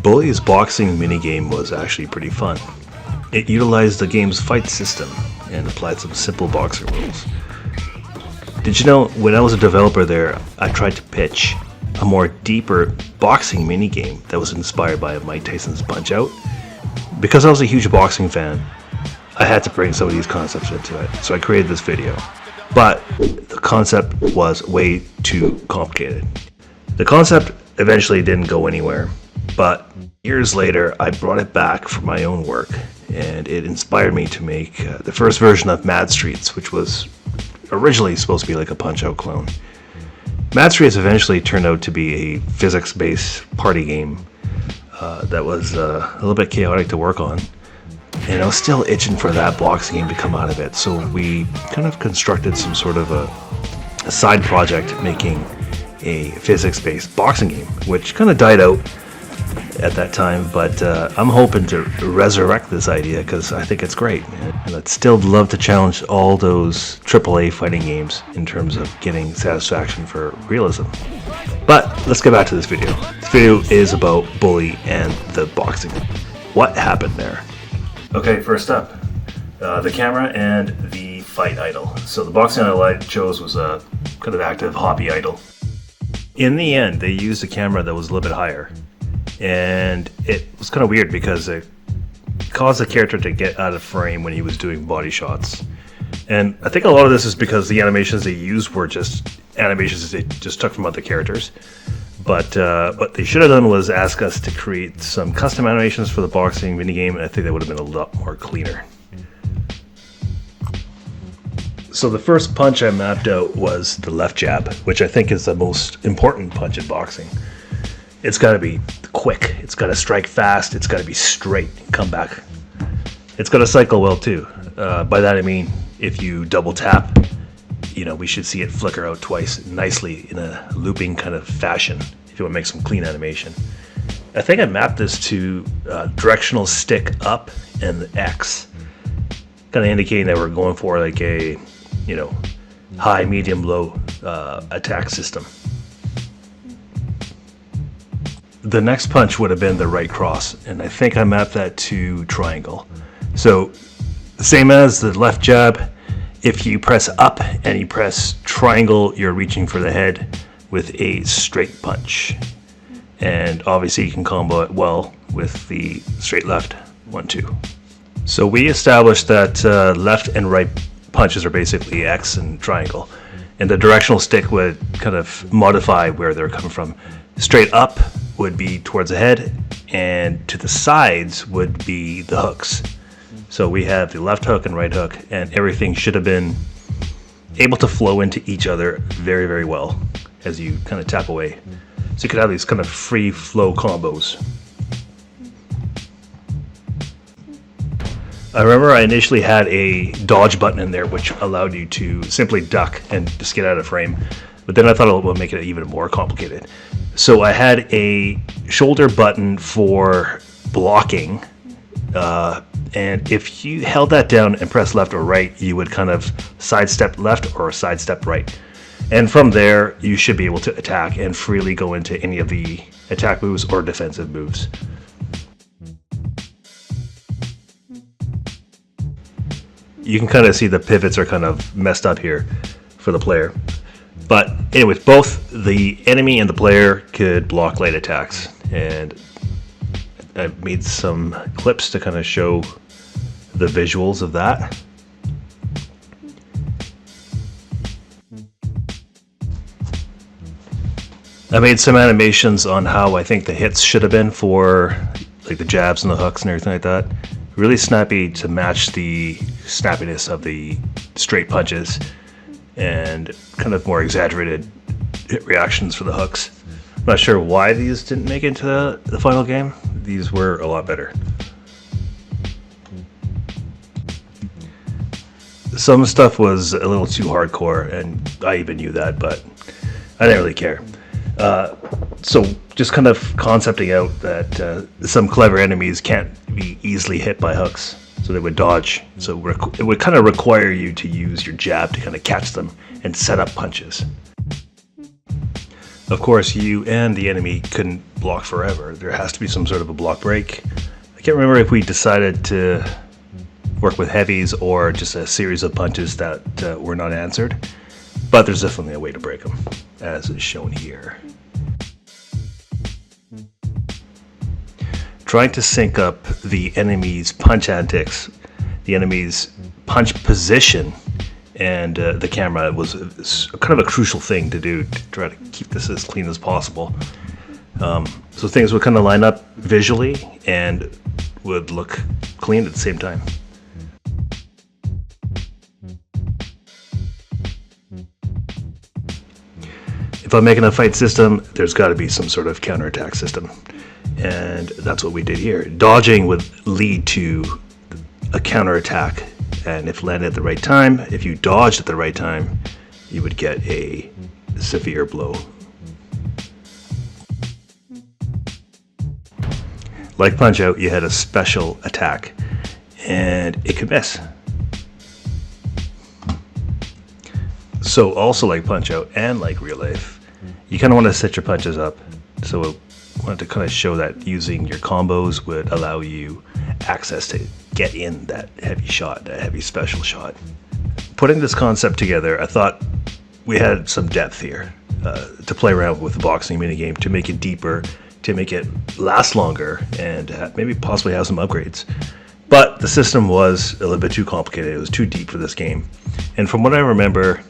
Bully's boxing minigame was actually pretty fun. It utilized the game's fight system and applied some simple boxing rules. Did you know, when I was a developer there, I tried to pitch a more deeper boxing minigame that was inspired by Mike Tyson's Punch-Out. Because I was a huge boxing fan, I had to bring some of these concepts into it, so I created this video. But the concept was way too complicated. The concept eventually didn't go anywhere, but years later I brought it back for my own work, and it inspired me to make the first version of Mad Streets, which was originally supposed to be like a Punch-Out clone. Mad Streets eventually turned out to be a physics-based party game that was a little bit chaotic to work on. And I was still itching for that boxing game to come out of it, so we kind of constructed some sort of a side project making a physics-based boxing game, which kind of died out at that time, but I'm hoping to resurrect this idea because I think it's great, and I'd still love to challenge all those AAA fighting games in terms of getting satisfaction for realism. But let's get back to this video. This video is about Bully and the boxing. What happened there? Okay, first up, the camera and the fight idol. So the boxing idol I chose was a kind of active hobby idol. In the end, they used a camera that was a little bit higher, and it was kind of weird because it caused the character to get out of frame when he was doing body shots. And I think a lot of this is because the animations they used were just animations that they just took from other characters. But what they should have done was ask us to create some custom animations for the boxing minigame, and I think that would have been a lot more cleaner. So the first punch I mapped out was the left jab, which I think is the most important punch in boxing. It's got to be quick, it's got to strike fast, it's got to be straight, come back. It's got to cycle well too. By that I mean, if you double tap, we should see it flicker out twice nicely in a looping kind of fashion if you want to make some clean animation. I think I mapped this to directional stick up and the X, kind of indicating that we're going for like a, high, medium, low attack system. The next punch would have been the right cross, and I think I mapped that to triangle. So, same as the left jab, if you press up and you press triangle, you're reaching for the head with a straight punch. And obviously you can combo it well with the straight left 1-2. So we established that left and right punches are basically X and triangle. And the directional stick would kind of modify where they're coming from. Straight up would be towards the head, and to the sides would be the hooks. So we have the left hook and right hook, and everything should have been able to flow into each other very, very well as you kind of tap away. So you could have these kind of free flow combos. I remember I initially had a dodge button in there which allowed you to simply duck and just get out of frame, but then I thought it would make it even more complicated. So I had a shoulder button for blocking, and if you held that down and pressed left or right, you would kind of sidestep left or sidestep right. And from there, you should be able to attack and freely go into any of the attack moves or defensive moves. You can kind of see the pivots are kind of messed up here for the player. But anyways, both the enemy and the player could block light attacks. And I made some clips to kind of show the visuals of that. I made some animations on how I think the hits should have been for like the jabs and the hooks and everything like that. Really snappy to match the snappiness of the straight punches, and kind of more exaggerated hit reactions for the hooks. I'm not sure why these didn't make it into the final game. These were a lot better. Some stuff was a little too hardcore, and I even knew that, but I didn't really care. So just kind of concepting out that some clever enemies can't be easily hit by hooks, so they would dodge. So it would kind of require you to use your jab to kind of catch them and set up punches. Of course, you and the enemy couldn't block forever. There has to be some sort of a block break. I can't remember if we decided to work with heavies or just a series of punches that were not answered, but there's definitely a way to break them, as is shown here. Trying to sync up the enemy's punch antics, the enemy's punch position, and the camera was kind of a crucial thing to do to try to keep this as clean as possible. So things would kind of line up visually and would look clean at the same time. If I'm making a fight system, there's got to be some sort of counterattack system. And that's what we did here. Dodging would lead to a counterattack. And if landed at the right time, if you dodged at the right time, you would get a severe blow. Like Punch-Out, you had a special attack, and it could miss. So also like Punch-Out and like real life, you kind of want to set your punches up. So I wanted to kind of show that using your combos would allow you access to get in that heavy shot, that heavy special shot. Putting this concept together, I thought we had some depth here to play around with the boxing minigame to make it deeper, to make it last longer, and maybe possibly have some upgrades. But the system was a little bit too complicated. It was too deep for this game. And from what I remember,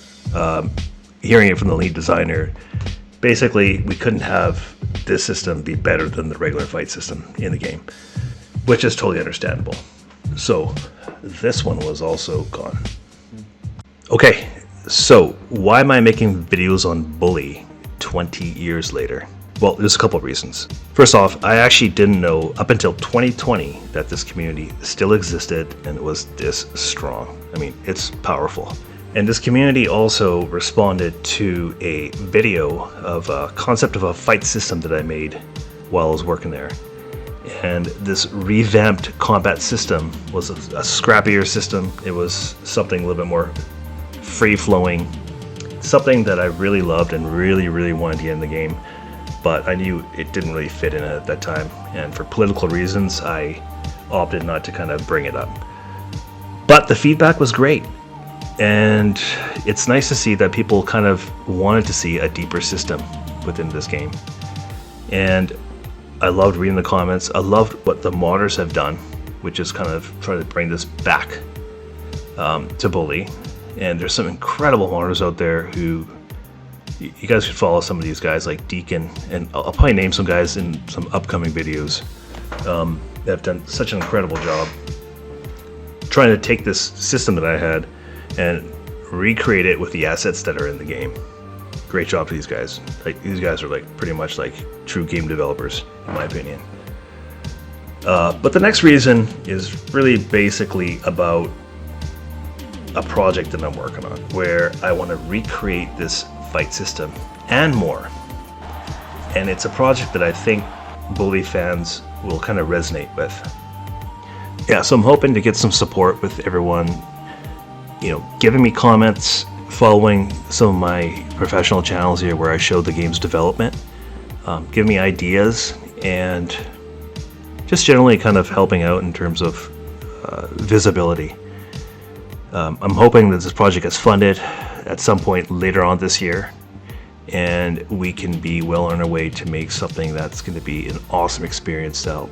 hearing it from the lead designer, basically we couldn't have this system be better than the regular fight system in the game, which is totally understandable. So this one was also gone. Okay, so why am I making videos on Bully 20 years later? Well, there's a couple of reasons. First off, I actually didn't know up until 2020 that this community still existed and it was this strong. I mean, it's powerful. And this community also responded to a video of a concept of a fight system that I made while I was working there. And this revamped combat system was a scrappier system. It was something a little bit more free-flowing, something that I really loved and really wanted to get in the game, but I knew it didn't really fit in at that time, and for political reasons I opted not to kind of bring it up. But the feedback was great, and it's nice to see that people kind of wanted to see a deeper system within this game. And I loved reading the comments. I loved what the modders have done, which is kind of trying to bring this back to Bully. And there's some incredible modders out there who, you guys should follow some of these guys like Deacon, and I'll probably name some guys in some upcoming videos that have done such an incredible job trying to take this system that I had and recreate it with the assets that are in the game. Great job to these guys. Like, these guys are like pretty much like true game developers, in my opinion. But the next reason is really basically about a project that I'm working on, where I want to recreate this fight system and more. And it's a project that I think Bully fans will kind of resonate with. Yeah, so I'm hoping to get some support with everyone, you know, giving me comments, following some of my professional channels here where I show the game's development, give me ideas, and just generally kind of helping out in terms of visibility. I'm hoping that this project gets funded at some point later on this year, and we can be well on our way to make something that's going to be an awesome experience to help.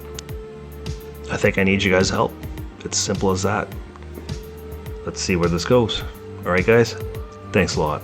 I think I need you guys' help. It's simple as that. Let's see where this goes. Alright guys, thanks a lot.